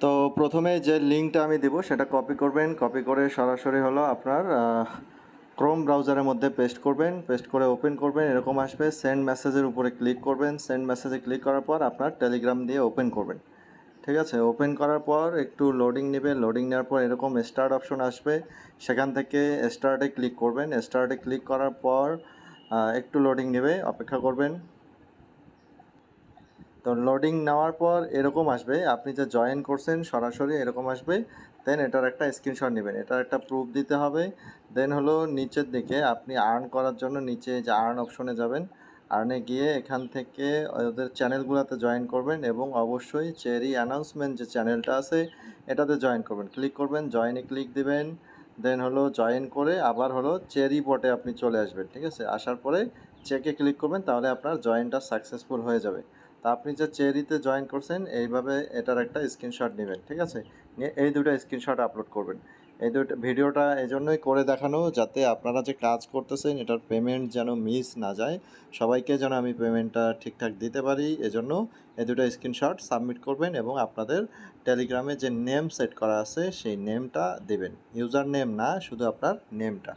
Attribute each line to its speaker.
Speaker 1: তো প্রথমে যে লিঙ্কটা আমি দেবো সেটা কপি করবেন, কপি করে সরাসরি হলো আপনার ক্রোম ব্রাউজারের মধ্যে পেস্ট করবেন, পেস্ট করে ওপেন করবেন, এরকম আসবে। সেন্ড মেসেজের উপরে ক্লিক করবেন, সেন্ড মেসেজে ক্লিক করার পর আপনার টেলিগ্রাম দিয়ে ওপেন করবেন। ঠিক আছে, ওপেন করার পর একটু লোডিং নেবে, লোডিং নেওয়ার পর এরকম স্টার্ট অপশন আসবে, সেখান থেকে স্টার্টে ক্লিক করবেন। স্টার্টে ক্লিক করার পর একটু লোডিং নেবে, অপেক্ষা করবেন। তো লোডিং নেওয়ার পর এরকম আসবে, আপনি যে জয়েন করছেন সরাসরি এরকম আসবে। দেন এটার একটা স্ক্রিনশট নেবেন, এটার একটা প্রুফ দিতে হবে। দেন হলো নিচের দিকে আপনি আর্ন করার জন্য নিচে যে আর্ন অপশনে যাবেন, আর্নে গিয়ে এখান থেকে ওদের চ্যানেলগুলোতে জয়েন করবেন এবং অবশ্যই চেরি অ্যানাউন্সমেন্ট যে চ্যানেলটা আছে এটাতে জয়েন করবেন, ক্লিক করবেন, জয়েনে ক্লিক দিবেন। দেন হলো জয়েন করে আবার হলো চেরি বটে আপনি চলে আসবেন। ঠিক আছে, আসার পরে চেকে ক্লিক করবেন, তাহলে আপনার জয়েনটা সাকসেসফুল হয়ে যাবে। তা আপনি যে চেরিতে জয়েন করছেন এইভাবে এটার একটা স্ক্রিনশট নেবেন। ঠিক আছে, নিয়ে এই দুটো স্ক্রিনশট আপলোড করবেন। এই দুটো ভিডিওটা এই জন্যই করে দেখানো যাতে আপনারা যে কাজ করতেছেন এটার পেমেন্ট যেন মিস না যায়, সবাইকে যেন আমি পেমেন্টটা ঠিকঠাক দিতে পারি। এজন্য এই দুটো স্ক্রিনশট সাবমিট করবেন এবং আপনাদের টেলিগ্রামে যে নেম সেট করা আছে সেই নেমটা দেবেন, ইউজার নেম না, শুধু আপনার নেমটা।